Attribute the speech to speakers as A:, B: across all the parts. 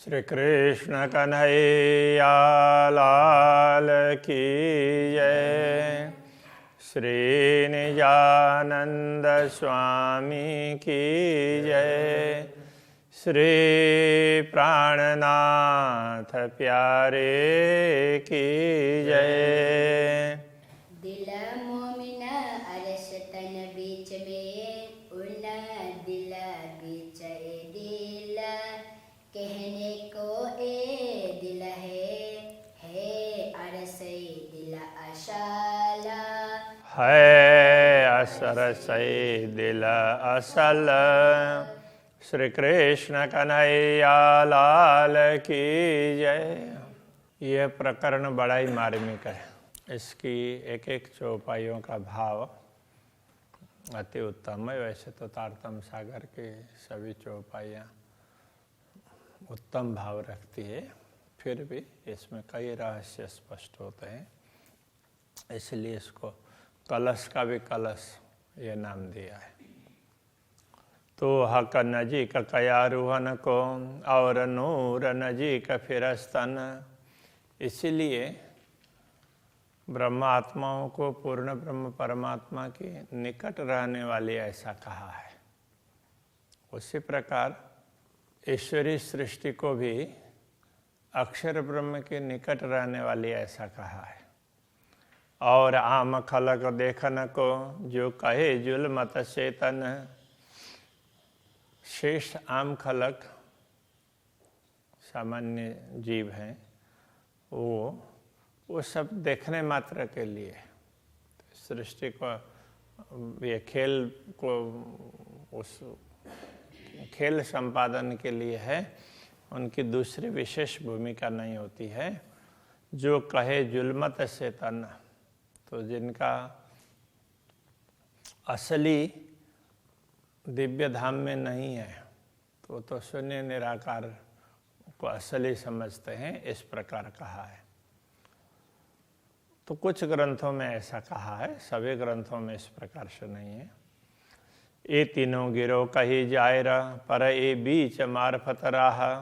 A: श्री कृष्ण कन्हैया लाल की जय। श्री निजानंद स्वामी की जय। श्री प्राणनाथ प्यारे की जय।
B: दिल मोमिन अरस तन बीच में उन दिल बीच दिल कहने को ए दिल है अरस दिल अशाला
A: है असर से दिल असल। श्री कृष्ण कन्हैया लाल की जय। यह प्रकरण बड़ा ही मार्मिक है। इसकी एक एक चौपाइयों का भाव अति उत्तम है। वैसे तो तारतम सागर की सभी चौपाइयाँ उत्तम भाव रखती है, फिर भी इसमें कई रहस्य स्पष्ट होते हैं, इसलिए इसको कलश का भी कलश ये नाम दिया है। तो हक नजीक कया रूहन को और नूर नजीक फिरस्तन। इसीलिए ब्रह्मात्माओं को पूर्ण ब्रह्म परमात्मा के निकट रहने वाली ऐसा कहा है। उसी प्रकार ईश्वरीय सृष्टि को भी अक्षर ब्रह्म के निकट रहने वाली ऐसा कहा है। और आम खलक देखन को जो कहे जुल्मत चेतन। शेष आम खलक सामान्य जीव हैं, वो सब देखने मात्र के लिए सृष्टि को, ये खेल को, उस खेल संपादन के लिए है। उनकी दूसरी विशेष भूमिका नहीं होती है। जो कहे जुल्मत से तन, तो जिनका असली दिव्य धाम में नहीं है तो तो शून्य निराकार को असली समझते हैं, इस प्रकार कहा है। तो कुछ ग्रंथों में ऐसा कहा है, सभी ग्रंथों में इस प्रकार से नहीं है। ये तीनों गिरो कही जायरा पर ये बीच मार्फत रहा।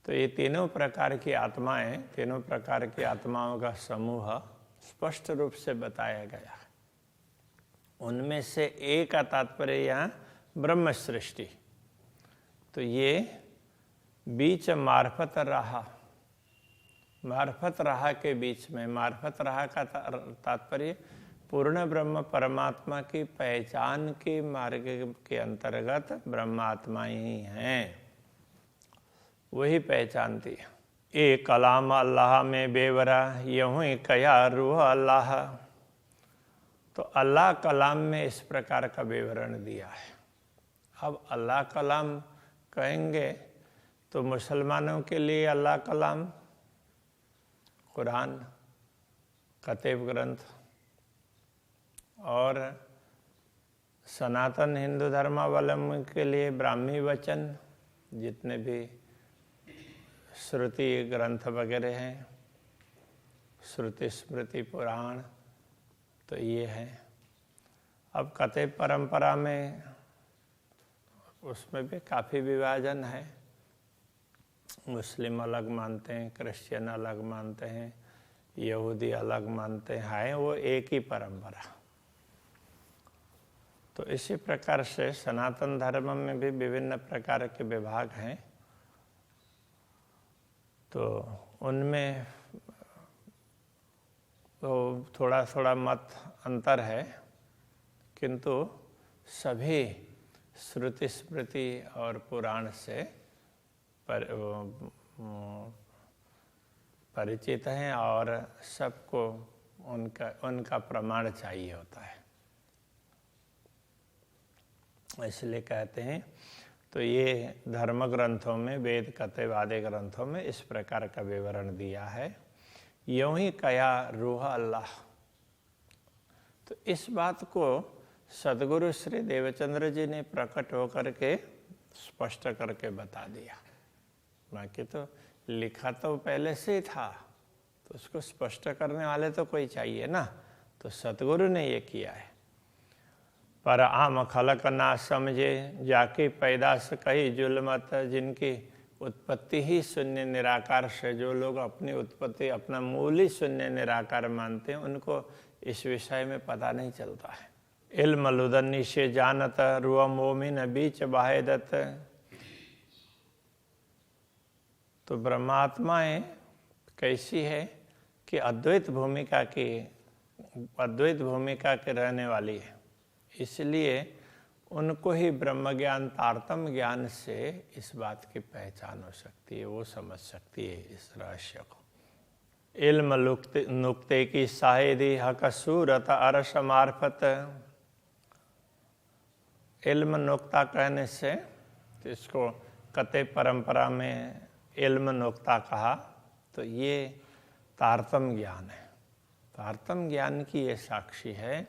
A: तो ये तीनों प्रकार की आत्माएं, तीनों प्रकार की आत्माओं का समूह स्पष्ट रूप से बताया गया है। उनमें से एक का तात्पर्य यहाँ ब्रह्म सृष्टि। तो ये बीच मार्फत रहा, मार्फत रहा के बीच में, मार्फत रहा का तात्पर्य पूर्ण ब्रह्म परमात्मा की पहचान के मार्ग के अंतर्गत ब्रह्मात्मा ही हैं, वही पहचानती है। ए कलाम अल्लाह में बेवरा यूं ही कया रूह अल्लाह। तो अल्लाह कलाम में इस प्रकार का विवरण दिया है। अब अल्लाह कलाम कहेंगे तो मुसलमानों के लिए अल्लाह कलाम कुरान, कतेब ग्रंथ, और सनातन हिंदू धर्मावलंबी के लिए ब्राह्मी वचन, जितने भी श्रुति ग्रंथ वगैरह हैं, श्रुति स्मृति पुराण, तो ये है। अब कतेब परंपरा में उसमें भी काफ़ी विभाजन है। मुस्लिम अलग मानते हैं, क्रिश्चियन अलग मानते हैं, यहूदी अलग मानते हैं, वो एक ही परंपरा। तो इसी प्रकार से सनातन धर्म में भी विभिन्न प्रकार के विभाग हैं। तो उनमें तो थोड़ा थोड़ा मत अंतर है, किंतु सभी श्रुति स्मृति और पुराण से परिचित हैं और सबको उनका प्रमाण चाहिए होता है। इसलिए कहते हैं, तो ये धर्म ग्रंथों में, वेद कतेब आदि ग्रंथों में इस प्रकार का विवरण दिया है। यूं ही कया रूह अल्लाह। तो इस बात को सदगुरु श्री देवचंद्र जी ने प्रकट होकर के स्पष्ट करके बता दिया। बाकी तो लिखा तो पहले से ही था, तो उसको स्पष्ट करने वाले तो कोई चाहिए ना। तो सतगुरु ने ये किया है। पर आम खलक ना समझे जाके पैदाश कही जुल्मत, जिनकी उत्पत्ति ही शून्य निराकार से जो लोग अपनी उत्पत्ति अपना मूल ही शून्य निराकार मानते हैं, उनको इस विषय में पता नहीं चलता है। इल्म लुदन्नी से जानत रुआ मोमिन बीच बाहेदत। तो ब्रह्मात्माएं कैसी है कि अद्वैत भूमिका के रहने वाली है, इसलिए उनको ही ब्रह्म ज्ञान तारतम्य ज्ञान से इस बात की पहचान हो सकती है, वो समझ सकती है इस रहस्य को। इल्म नुक्ते की शाहिदी हक सूरत अरस मार्फत। इल्म नुक्ता कहने से तो इसको कते परंपरा में इल्म नुक्ता कहा, तो ये तारतम्य ज्ञान है। तारतम्य ज्ञान की ये साक्षी है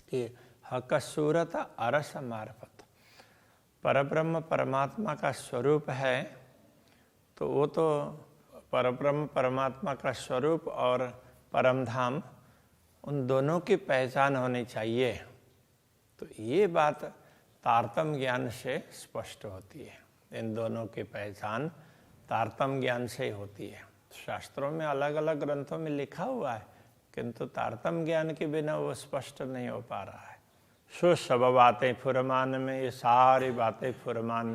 A: कि हक सूरत अरस मार्फत, परब्रह्म परमात्मा का स्वरूप है, तो वो तो परब्रह्म परमात्मा का स्वरूप और परमधाम उन दोनों की पहचान होनी चाहिए। तो ये बात तारतम्य ज्ञान से स्पष्ट होती है, इन दोनों की पहचान तारतम्य ज्ञान से ही होती है। शास्त्रों में अलग अलग ग्रंथों में लिखा हुआ है, किंतु तारतम्य ज्ञान के बिना वो स्पष्ट नहीं हो पा रहा है। सो सब बातें फुरमान में, ये सारी बातें फुरमान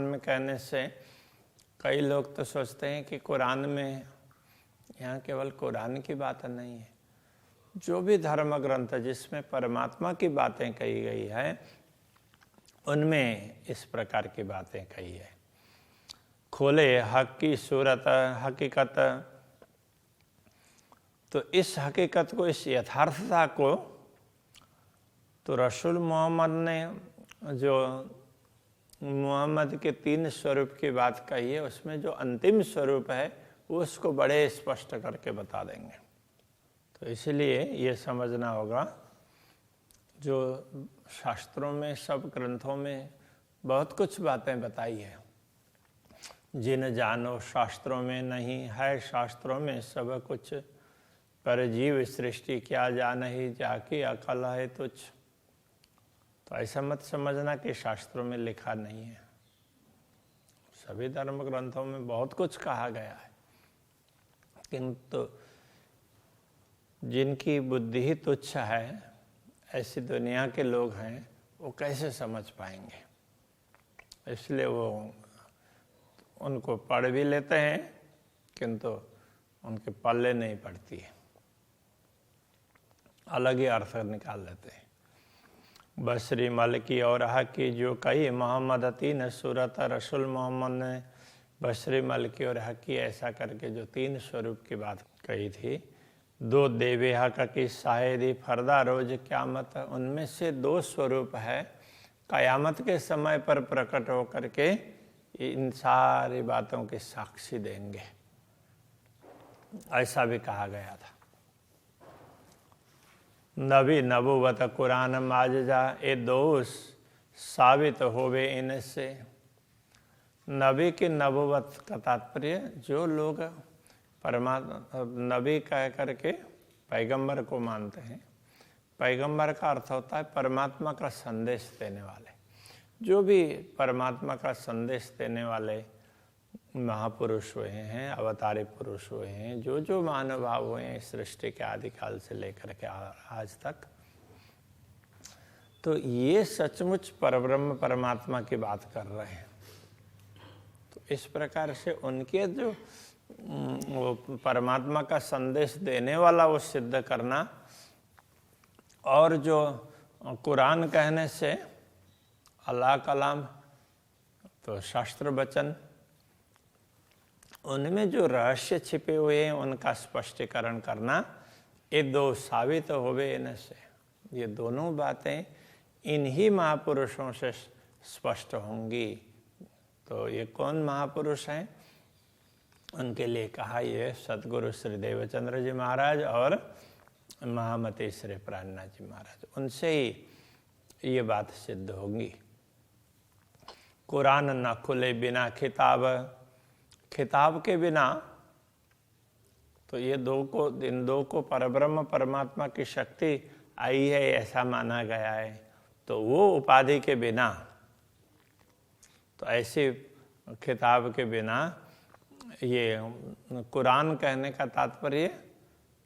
A: में कहने से कई लोग तो सोचते हैं कि कुरान में, यहाँ केवल कुरान की बात नहीं है, जो भी धर्म ग्रंथ जिसमें परमात्मा की बातें कही गई है उनमें इस प्रकार की बातें कही है। खोले हक की सूरत हकीकत, तो इस हकीकत को, इस यथार्थता को तो रसूल मोहम्मद ने जो मोहम्मद के 3 स्वरूप की बात कही है, उसमें जो अंतिम स्वरूप है वो उसको बड़े स्पष्ट करके बता देंगे। तो इसलिए ये समझना होगा, जो शास्त्रों में, सब ग्रंथों में बहुत कुछ बातें बताई है, जिन जानो शास्त्रों में नहीं है, शास्त्रों में सब कुछ, पर जीव सृष्टि क्या जान ही, जाकी अकल है तुझ। तो ऐसा मत समझना कि शास्त्रों में लिखा नहीं है, सभी धर्म ग्रंथों में बहुत कुछ कहा गया है, किंतु जिनकी बुद्धि ही तुच्छ है, ऐसी दुनिया के लोग हैं, वो कैसे समझ पाएंगे। इसलिए वो उनको पढ़ भी लेते हैं, किंतु उनके पल्ले नहीं पड़ती है, अलग ही अर्थ निकाल लेते हैं। बसरी मल की और हकी जो कही मोहम्मद 3 सूरत, रसूल मोहम्मद ने बसरी मल की और हकी ऐसा करके जो 3 स्वरूप की बात कही थी। 2 देवे हक की शाहिदी फरदा रोज क़यामत, उनमें से 2 स्वरूप है, क़यामत के समय पर प्रकट होकर के इन सारी बातों की साक्षी देंगे, ऐसा भी कहा गया था। नबी नबूवत कुरान माजजा, ये 2 साबित होवे इनसे। नबी की नबूवत का तात्पर्य, जो लोग परमात्मा नबी कह करके पैगंबर को मानते हैं, पैगंबर का अर्थ होता है परमात्मा का संदेश देने वाले। जो भी परमात्मा का संदेश देने वाले महापुरुष हुए हैं, अवतारी पुरुष हुए हैं, जो महानुभाव हुए हैं सृष्टि के आदिकाल से लेकर के आज तक, तो ये सचमुच परब्रह्म परमात्मा की बात कर रहे हैं। तो इस प्रकार से उनके जो वो परमात्मा का संदेश देने वाला वो सिद्ध करना, और जो कुरान कहने से अल्लाह कलाम, तो शास्त्र वचन, उनमें जो रहस्य छिपे हुए हैं उनका स्पष्टीकरण करना, ये 2 साबित होवे इनसे। ये दोनों बातें इन्हीं महापुरुषों से स्पष्ट होंगी। तो ये कौन महापुरुष हैं, उनके लिए कहा ये सतगुरु श्री देवचंद्र जी महाराज और महामती श्री प्राणनाथ जी महाराज, उनसे ही ये बात सिद्ध होगी। कुरान न खुले बिना खिताब, खिताब के बिना, तो ये इन 2 को परब्रह्म परमात्मा की शक्ति आई है ऐसा माना गया है। तो वो उपाधि के बिना, तो ऐसी खिताब के बिना ये कुरान कहने का तात्पर्य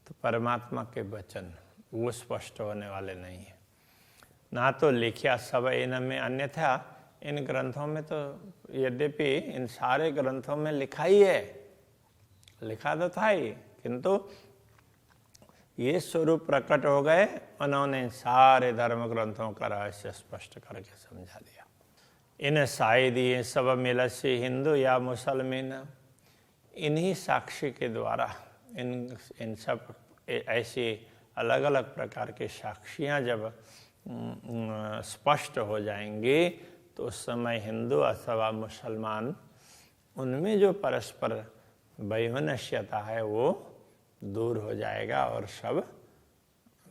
A: तो परमात्मा के वचन वो स्पष्ट होने वाले नहीं है। ना तो लिखा सब इनमें, अन्यथा इन ग्रंथों में तो यद्यपि इन सारे ग्रंथों में लिखा ही है, लिखा तो था ही, किंतु ये स्वरूप प्रकट हो गए, उन्होंने सारे धर्म ग्रंथों का रहस्य स्पष्ट करके समझा दिया। इन शायद ये सब मिलस्य हिंदू या मुसलमान, इन्हीं साक्षी के द्वारा इन सब ऐसी अलग अलग प्रकार के साक्षियाँ जब स्पष्ट हो जाएंगी तो उस समय हिंदू अथवा मुसलमान उनमें जो परस्पर वैमनस्यता है वो दूर हो जाएगा और सब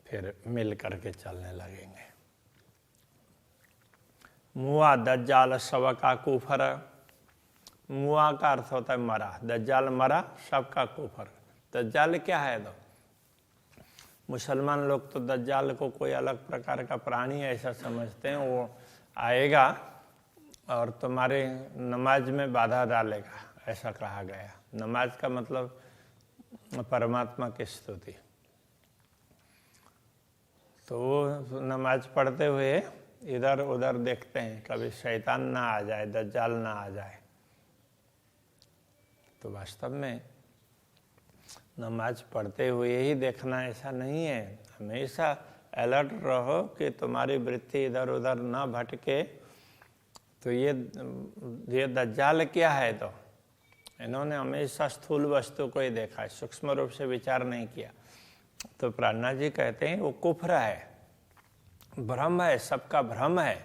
A: फिर मिल करके चलने लगेंगे। मुआ दज्जाल शव का कुफर, मुआ का अर्थ होता है मरा, दज्जाल मरा, शव का कुफर। दज्जाल क्या है? तो मुसलमान लोग तो दज्जाल को कोई अलग प्रकार का प्राणी ऐसा समझते हैं, वो आएगा और तुम्हारे नमाज में बाधा डालेगा, ऐसा कहा गया। नमाज का मतलब परमात्मा की स्तुति। तो वो नमाज पढ़ते हुए इधर उधर देखते हैं, कभी शैतान ना आ जाए, दज्जाल ना आ जाए। तो वास्तव में नमाज पढ़ते हुए ही देखना ऐसा नहीं है, हमेशा अलर्ट रहो कि तुम्हारी वृत्ति इधर उधर ना भटके। तो ये दज्जाल क्या है? तो इन्होंने हमेशा स्थूल वस्तु को ही देखा है, सूक्ष्म रूप से विचार नहीं किया। तो प्राणनाथ जी कहते हैं वो कुफ्र है, भ्रम है, सबका भ्रम है।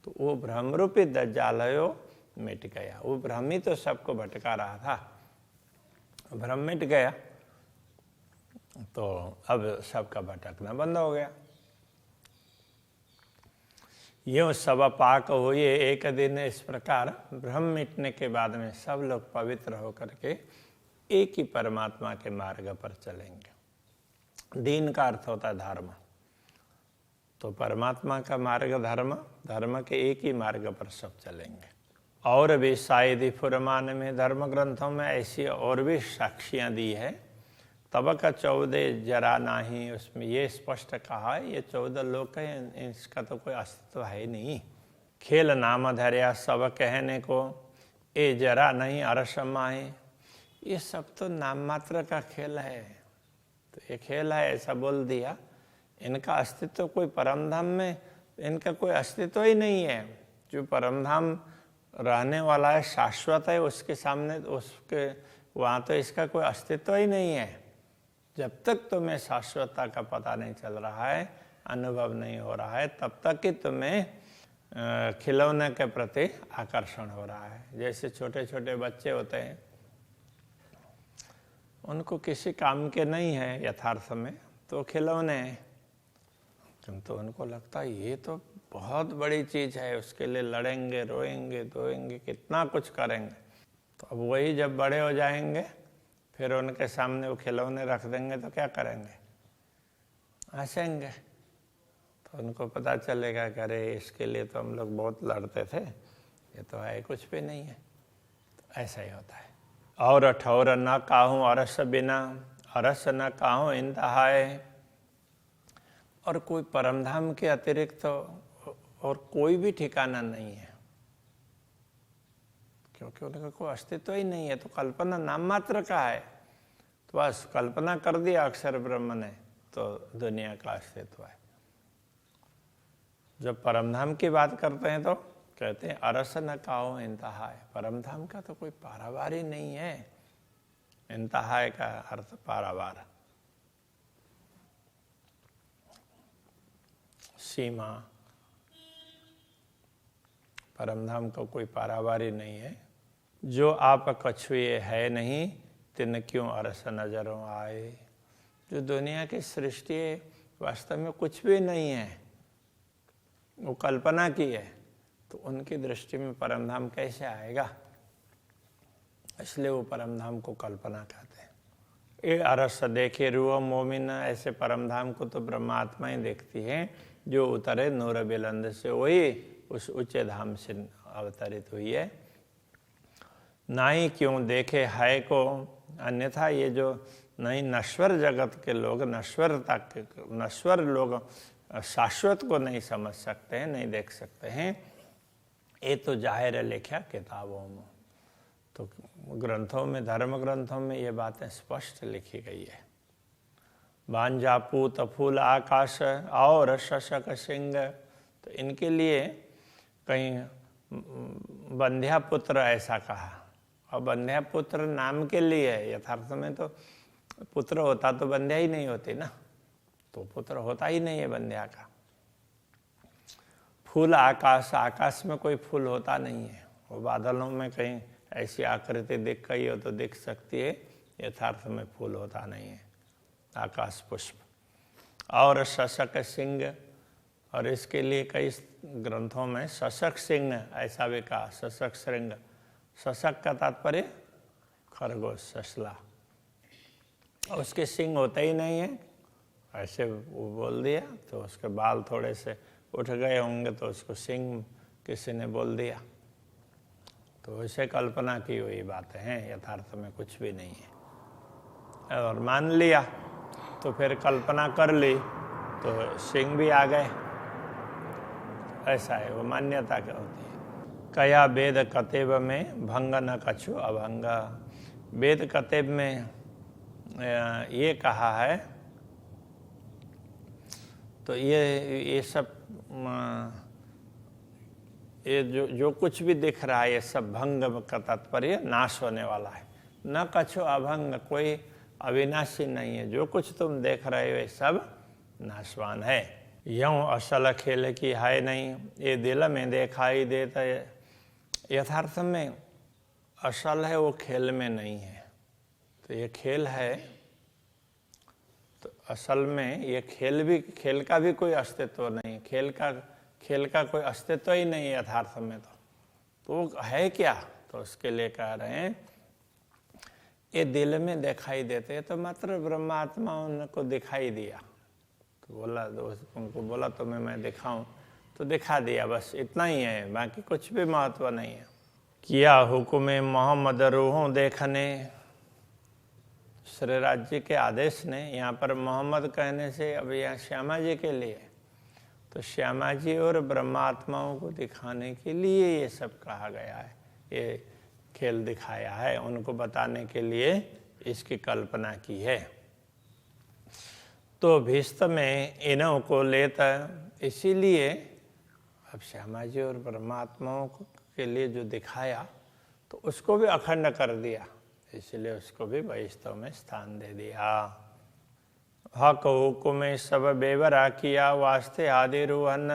A: तो वो भ्रम रूपी दज्जाल है वो मिट गया। वो भ्रम ही तो सबको भटका रहा था, भ्रम मिट गया तो अब सबका भटकना बंद हो गया। यूँ सब पाक हुए एक दिन, इस प्रकार भ्रम मिटने के बाद में सब लोग पवित्र होकर के एक ही परमात्मा के मार्ग पर चलेंगे। दीन का अर्थ होता है धर्म, तो परमात्मा का मार्ग धर्म, धर्म के एक ही मार्ग पर सब चलेंगे। और भी शायद फुरमान में, धर्म ग्रंथों में ऐसी और भी साक्षियाँ दी है। तब का 14 जरा नहीं, उसमें ये स्पष्ट कहा है ये 14 लोग हैं, इसका तो कोई अस्तित्व है नहीं। खेल नाम धर्या सब कहने को, ए जरा नहीं अरस माहे, ये सब तो नाम मात्र का खेल है। तो ये खेल है ऐसा बोल दिया, इनका अस्तित्व कोई परमधाम में, इनका कोई अस्तित्व ही नहीं है। जो परमधाम रहने वाला है, शाश्वत है, उसके सामने उसके वहाँ तो इसका कोई अस्तित्व ही नहीं है। जब तक तुम्हें शाश्वतता का पता नहीं चल रहा है, अनुभव नहीं हो रहा है, तब तक ही तुम्हें खिलौने के प्रति आकर्षण हो रहा है। जैसे छोटे छोटे बच्चे होते हैं, उनको किसी काम के नहीं है यथार्थ में, तो खिलौने हैं, किंतु उनको लगता है ये तो बहुत बड़ी चीज़ है, उसके लिए लड़ेंगे, रोएंगे, धोएंगे, कितना कुछ करेंगे। तो अब वही जब बड़े हो जाएंगे, फिर उनके सामने वो खिलौने रख देंगे तो क्या करेंगे? हंसेंगे। तो उनको पता चलेगा कि अरे इसके लिए तो हम लोग बहुत लड़ते थे, ये तो है कुछ भी नहीं है। तो ऐसा ही होता है। और ठौर न काहूँ अरस बिना, अरस न काहूँ इंतहाए। और कोई परमधाम के अतिरिक्त तो और कोई भी ठिकाना नहीं है, क्योंकि उनका कोई अस्तित्व ही नहीं है। तो कल्पना नाम मात्र का है, तो बस कल्पना कर दिया अक्षर ब्रह्म ने, तो दुनिया का अस्तित्व है। जब परमधाम की बात करते हैं तो कहते हैं अरस न काहो इंतहा है। परमधाम का तो कोई पारावार ही नहीं है। इंतहा का अर्थ पारावार, सीमा। परमधाम का कोई पारावार ही नहीं है। जो आप कछुए है नहीं, तिन क्यों अरस नजरों आए। जो दुनिया की सृष्टि वास्तव में कुछ भी नहीं है, वो कल्पना की है, तो उनकी दृष्टि में परमधाम कैसे आएगा? इसलिए वो परमधाम को कल्पना कहते हैं। ये अरस देखे रूह मोमिन, ऐसे परमधाम को तो ब्रह्मात्मा ही देखती है, जो उतरे नूर बुलंद से, वही उस ऊंचे धाम से अवतरित हुई है। नाई क्यों देखे है को, अन्यथा ये जो नहीं नश्वर जगत के लोग, नश्वर लोग शाश्वत को नहीं समझ सकते हैं, नहीं देख सकते हैं। ये तो जाहिर है लिखा किताबों में, तो ग्रंथों में, धर्म ग्रंथों में ये बातें स्पष्ट लिखी गई है। बांजा पूत फूल आकाश और शशक सिंह, तो इनके लिए कहीं बंध्या पुत्र ऐसा कहा, और बंध्या पुत्र नाम के लिए है, यथार्थ में तो पुत्र होता तो बंध्या ही नहीं होती ना, तो पुत्र होता ही नहीं है बंध्या का। फूल आकाश, आकाश में कोई फूल होता नहीं है, वो बादलों में कहीं ऐसी आकृति दिख गई हो तो दिख सकती है, यथार्थ में फूल होता नहीं है आकाश पुष्प। और शशक सिंह, और इसके लिए कई ग्रंथों में शशक सिंह ऐसा भी कहा, शशक श्रृंग। शशक का तात्पर्य खरगोश, ससला, और उसके सिंह होते ही नहीं है, ऐसे वो बोल दिया तो उसके बाल थोड़े से उठ गए होंगे तो उसको सिंह किसी ने बोल दिया, तो वैसे कल्पना की हुई बातें हैं, यथार्थ में कुछ भी नहीं है। और मान लिया तो फिर कल्पना कर ली तो सिंह भी आ गए, ऐसा है, वो मान्यता क्या होती है। कया वेद कतेब में भंग न कछु अभंग, वेद कतेब में ये कहा है, तो ये सब ये जो कुछ भी दिख रहा है ये सब भंग का तात्पर्य नाश होने वाला है। न कछु अभंग, कोई अविनाशी नहीं है, जो कुछ तुम देख रहे हो ये सब नाशवान है। यूं असल खेल की है नहीं, ये दिल में दिखाई देता है। यथार्थ में असल है, वो खेल में नहीं है, तो ये खेल है, तो असल में ये खेल का भी कोई अस्तित्व नहीं, खेल का कोई अस्तित्व ही नहीं है यथार्थ में, तो है क्या, तो उसके लिए कह रहे हैं ये दिल में दिखाई देते हैं, तो मात्र ब्रह्मात्मा उनको दिखाई दिया, तो बोला उनको बोला तुम्हें मैं दिखाऊं, तो दिखा दिया, बस इतना ही है, बाकी कुछ भी महत्व नहीं है। किया हुक्म मोहम्मद रूहों देखने, श्री राज जी के आदेश ने, यहाँ पर मोहम्मद कहने से अब यहाँ श्यामा जी के लिए, तो श्यामा जी और ब्रह्मात्माओं को दिखाने के लिए ये सब कहा गया है, ये खेल दिखाया है, उनको बताने के लिए इसकी कल्पना की है। तो भीस्त में इन्हों को लेता, इसीलिए अब श्यामा जी और परमात्माओं के लिए जो दिखाया तो उसको भी अखंड कर दिया, इसलिए उसको भी वैष्णव में स्थान दे दिया। हक हुकुम में सब बेवरा किया वास्ते आदि रूहन,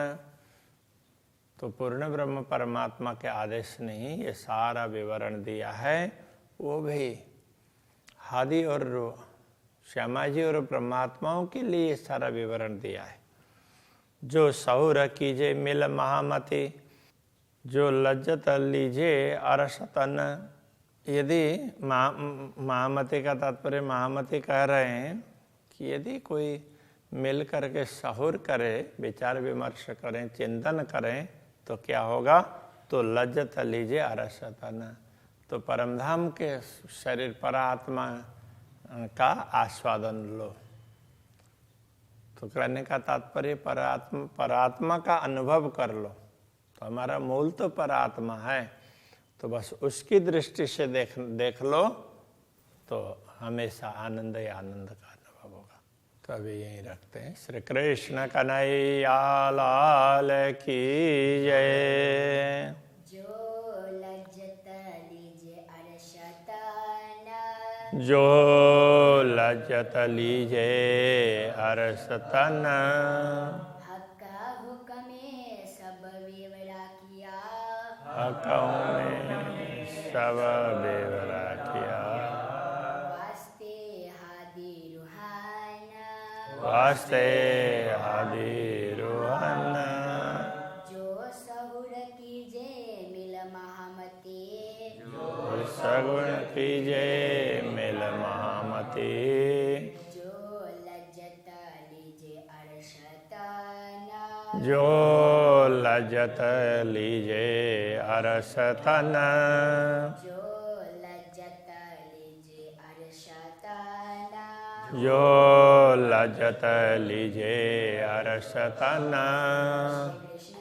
A: तो पूर्ण ब्रह्म परमात्मा के आदेश ने ही ये सारा विवरण दिया है, वो भी हादि और श्यामा जी और परमात्माओं के लिए सारा विवरण दिया है। जो सहुर कीजे मिल महामति, जो लज्जत लीजे अरसतन। यदि महामति का तात्पर्य महामति कह रहे हैं कि यदि कोई मिल करके सहुर करे, विचार विमर्श करें, चिंतन करें, तो क्या होगा, तो लज्जत लीजिए अरसतन, तो परमधाम के शरीर परात्मा का आस्वादन लो। तो कहने का तात्पर्य परात्मा का अनुभव कर लो, तो हमारा मूल तो परात्मा है, तो बस उसकी दृष्टि से देख लो, तो हमेशा आनंद ही आनंद का अनुभव होगा। तो अभी यहीं रखते हैं। श्री कृष्ण कन्हैया लाल की जय।
B: जो लज्जत लीजे अरसतना,
A: जो लज्जत लीजे अरसतन,
B: हक्का हुक्मे सब विवरा किया,
A: हक़ों में सब बेवरा किया,
B: वास्ते हादि रूहाना,
A: वास्ते आदि रूहन।
B: जो सहुर कीजे मिल महामति,
A: सगुण कीजे मिल महामति,
B: जो लज्जत लीजे अरसतना,
A: जो लज्जत लीजे अरसतन,
B: जो
A: जो लजत लीजे अरसतन
B: कृष्ण